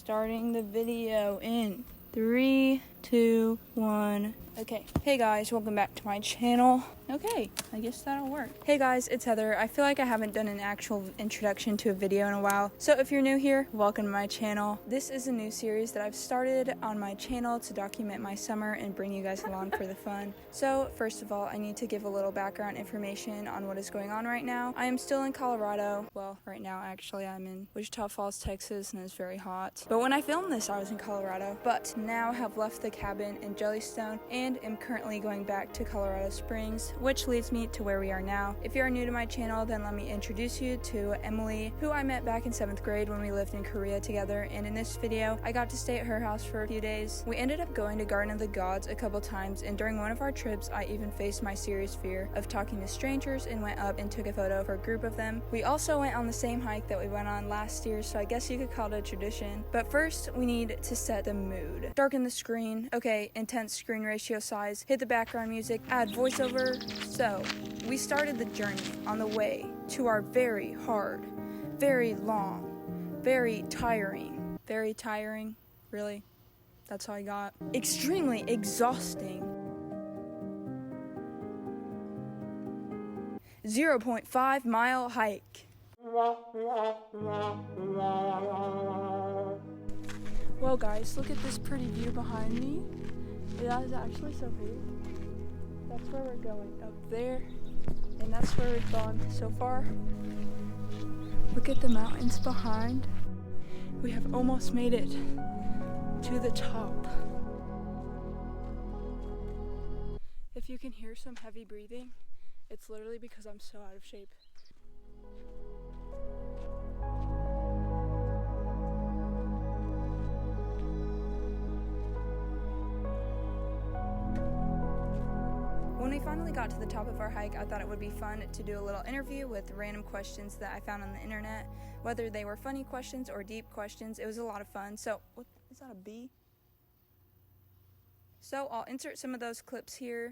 Starting the video in 3, 2, 1. Okay, hey guys, welcome back to my channel. Okay, I guess that'll work. Hey guys, it's Heather. I feel like I haven't done an actual introduction to a video in a while. So if you're new here, welcome to my channel. This is a new series that I've started on my channel to document my summer and bring you guys along for the fun. So first of all, I need to give a little background information on what is going on right now. I am still in Colorado. Well, right now actually I'm in Wichita Falls, Texas, and it's very hot. But when I filmed this, I was in Colorado. But now have left the cabin in Jellystone and am currently going back to Colorado Springs, which leads me to where we are now. If you are new to my channel, then let me introduce you to Emily, who I met back in 7th grade when we lived in Korea together, and in this video, I got to stay at her house for a few days. We ended up going to Garden of the Gods a couple times, and during one of our trips, I even faced my serious fear of talking to strangers and went up and took a photo for a group of them. We also went on the same hike that we went on last year, so I guess you could call it a tradition. But first, we need to set the mood. Darken the screen. Okay, intense screen ratio size. Hit the background music. Add voiceover. So, we started the journey on the way to our very hard, very long, very tiring, really? That's all I got. Extremely exhausting 0.5 mile hike. Well guys, look at this pretty view behind me. That is actually so pretty. That's where we're going, up there, and that's where we've gone so far. Look at the mountains behind. We have almost made it to the top. If you can hear some heavy breathing, it's literally because I'm so out of shape. When we finally got to the top of our hike, I thought it would be fun to do a little interview with random questions that I found on the internet. Whether they were funny questions or deep questions, it was a lot of fun. So, what is that, a bee? So, I'll insert some of those clips here.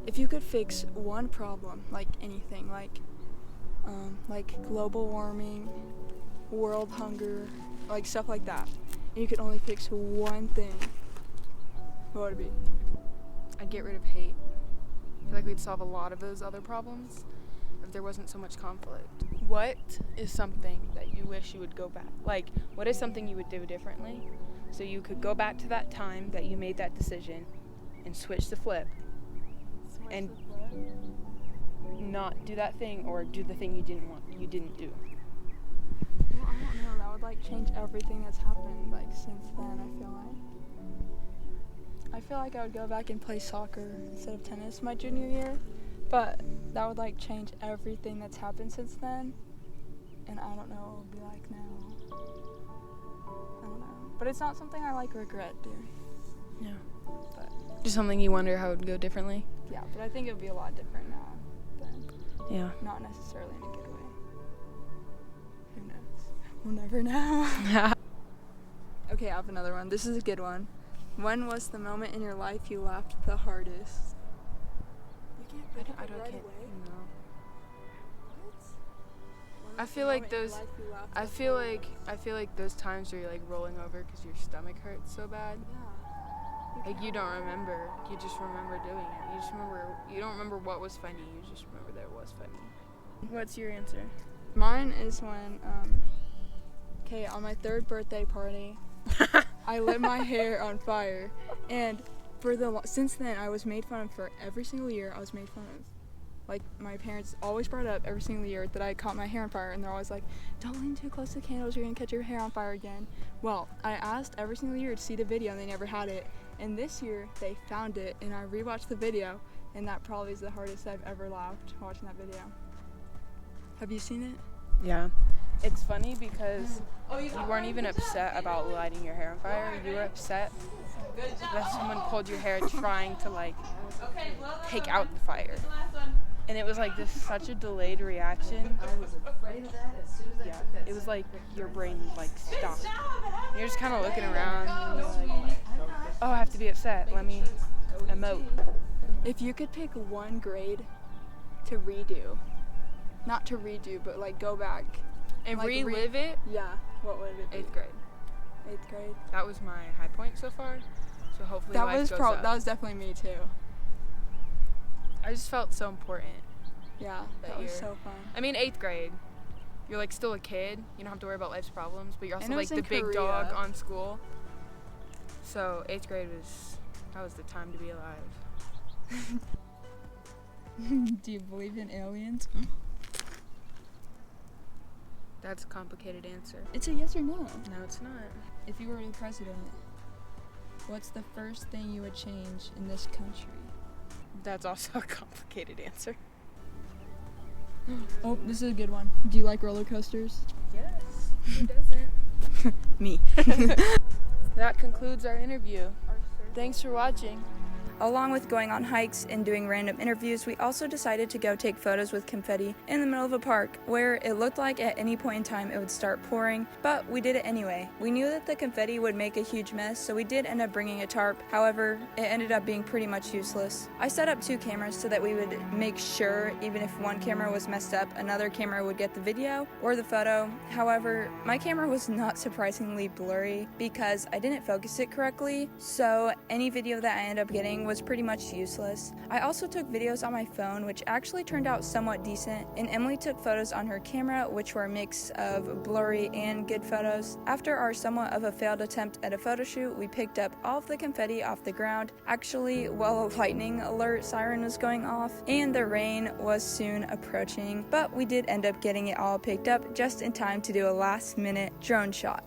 If you could fix one problem, like anything, like global warming, world hunger, like stuff like that, and you could only fix one thing, what would it be? I'd get rid of hate. I feel like we'd solve a lot of those other problems if there wasn't so much conflict. What is something that you wish you would go back? Like, what is something you would do differently so you could go back to that time that you made that decision and switch the flip and not do that thing or do the thing you didn't do? Well, I don't know. That would like change everything that's happened like since then, I feel like I would go back and play soccer instead of tennis my junior year, but that would like change everything that's happened since then, and I don't know what it would be like now. I don't know. But it's not something I like regret doing. Yeah. But Just something you wonder how it would go differently? yeah, but I think it would be a lot different now then. Yeah. Not necessarily in a good way. Who knows? We'll never know. Okay, I have another one. This is a good one. When was the moment in your life you laughed the hardest? You can't pick it right away? No. What? I feel like those times where you're like rolling over because your stomach hurts so bad. Yeah. Like you don't remember, you just remember doing it. You don't remember what was funny, you just remember that it was funny. What's your answer? Mine is when, on my 3rd birthday party, I lit my hair on fire, and since then I was made fun of for every single year. I was made fun of. Like, my parents always brought up every single year that I caught my hair on fire, and they're always like, don't lean too close to the candles, you're gonna catch your hair on fire again. Well, I asked every single year to see the video, and they never had it. And this year, they found it, and I rewatched the video, and that probably is the hardest I've ever laughed watching that video. Have you seen it? Yeah. It's funny because you weren't even upset about lighting your hair on fire. You were upset that someone pulled your hair trying to like take out the fire. And it was like this such a delayed reaction. Yeah. It was like your brain like stopped. You're just kind of looking around and you're like, oh, I have to be upset. Let me emote. If you could pick one grade to redo, not to redo, but like go back And like relive it? Yeah. What would it be? 8th grade. 8th grade. That was my high point so far. So hopefully That life was goes up. that was definitely me too. I just felt so important. Yeah, that that was year. so fun. I mean, 8th grade, you're like still a kid. You don't have to worry about life's problems, but you're also And it like was the in big dog Korea. on school. So 8th grade was the time to be alive. Do you believe in aliens? That's a complicated answer. It's a yes or no. No, it's not. If you were the president, what's the first thing you would change in this country? That's also a complicated answer. Oh, this is a good one. Do you like roller coasters? Yes. Who doesn't? Me. That concludes our interview. Thanks for watching. Along with going on hikes and doing random interviews, we also decided to go take photos with confetti in the middle of a park where it looked like at any point in time it would start pouring, but we did it anyway. We knew that the confetti would make a huge mess, so we did end up bringing a tarp. However, it ended up being pretty much useless. I set up 2 cameras so that we would make sure even if one camera was messed up, another camera would get the video or the photo. However, my camera was not surprisingly blurry because I didn't focus it correctly, so any video that I ended up getting was pretty much useless. I also took videos on my phone, which actually turned out somewhat decent, and Emily took photos on her camera, which were a mix of blurry and good photos. After our somewhat of a failed attempt at a photo shoot, we picked up all of the confetti off the ground, actually while a lightning alert siren was going off, and the rain was soon approaching, but we did end up getting it all picked up just in time to do a last-minute drone shot.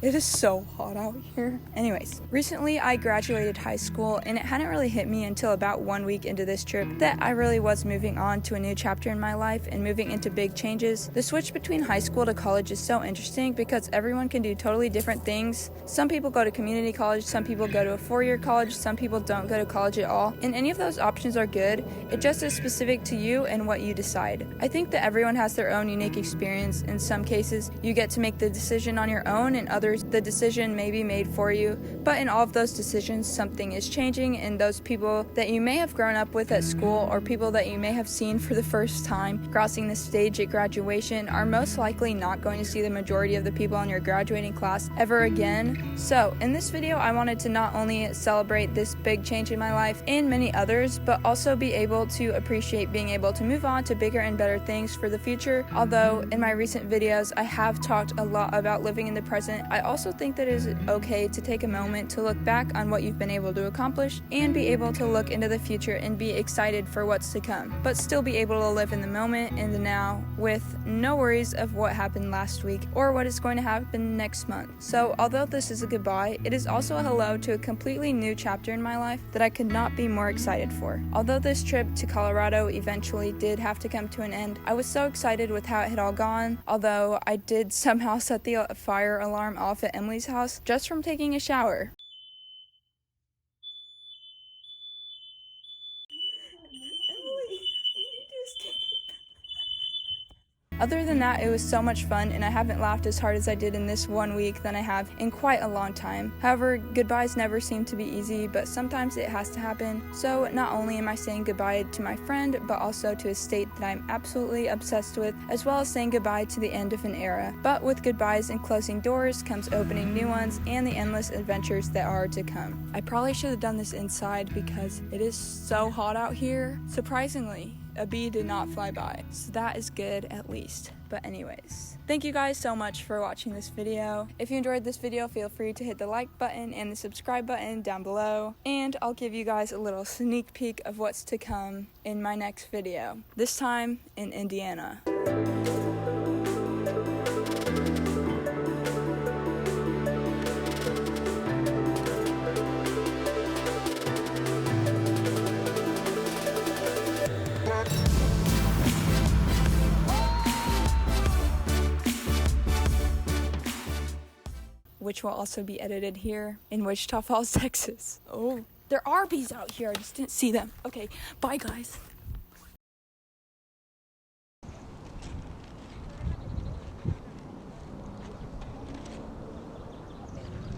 It is so hot out here. Anyways, recently I graduated high school and it hadn't really hit me until about 1 week into this trip that I really was moving on to a new chapter in my life and moving into big changes. The switch between high school to college is so interesting because everyone can do totally different things. Some people go to community college, some people go to a 4-year college, some people don't go to college at all, and any of those options are good. It just is specific to you and what you decide. I think that everyone has their own unique experience. In some cases, you get to make the decision on your own, and others the decision may be made for you, but in all of those decisions something is changing, and those people that you may have grown up with at school or people that you may have seen for the first time crossing the stage at graduation are most likely not going to see the majority of the people in your graduating class ever again. So in this video I wanted to not only celebrate this big change in my life and many others, but also be able to appreciate being able to move on to bigger and better things for the future. Although in my recent videos I have talked a lot about living in the present, I also think that it is okay to take a moment to look back on what you've been able to accomplish and be able to look into the future and be excited for what's to come, but still be able to live in the moment and the now with no worries of what happened last week or what is going to happen next month. So although this is a goodbye, it is also a hello to a completely new chapter in my life that I could not be more excited for. Although this trip to Colorado eventually did have to come to an end, I was so excited with how it had all gone, although I did somehow set the fire alarm off at Emily's house just from taking a shower. Other than that, it was so much fun, and I haven't laughed as hard as I did in this 1 week than I have in quite a long time. However, goodbyes never seem to be easy, but sometimes it has to happen. So not only am I saying goodbye to my friend, but also to a state that I'm absolutely obsessed with, as well as saying goodbye to the end of an era. But with goodbyes and closing doors comes opening new ones and the endless adventures that are to come. I probably should have done this inside because it is so hot out here. Surprisingly, a bee did not fly by. So that is good at least. But anyways, thank you guys so much for watching this video. If you enjoyed this video, feel free to hit the like button and the subscribe button down below. And I'll give you guys a little sneak peek of what's to come in my next video. This time in Indiana. Which will also be edited here in Wichita Falls, Texas. Oh, there are bees out here. I just didn't see them. Okay, bye guys.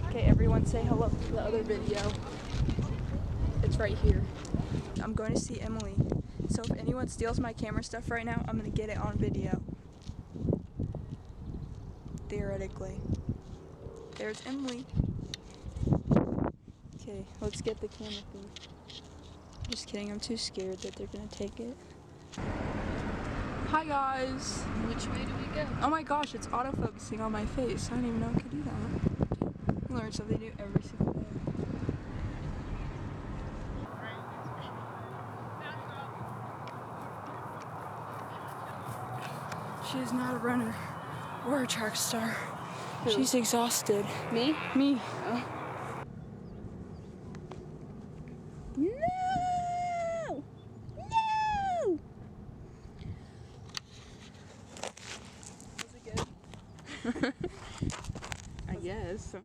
Okay, everyone say hello to the other video. It's right here. I'm going to see Emily. So if anyone steals my camera stuff right now, I'm gonna get it on video. Theoretically. There's Emily. Okay, let's get the camera thing. Just kidding, I'm too scared that they're gonna take it. Hi guys! Which way do we go? Oh my gosh, it's autofocusing on my face. I didn't even know it could do that. I learned something new every single day. She is not a runner or a track star. Who? She's exhausted. Me? Me. Oh. No! No! Was it good? I guess.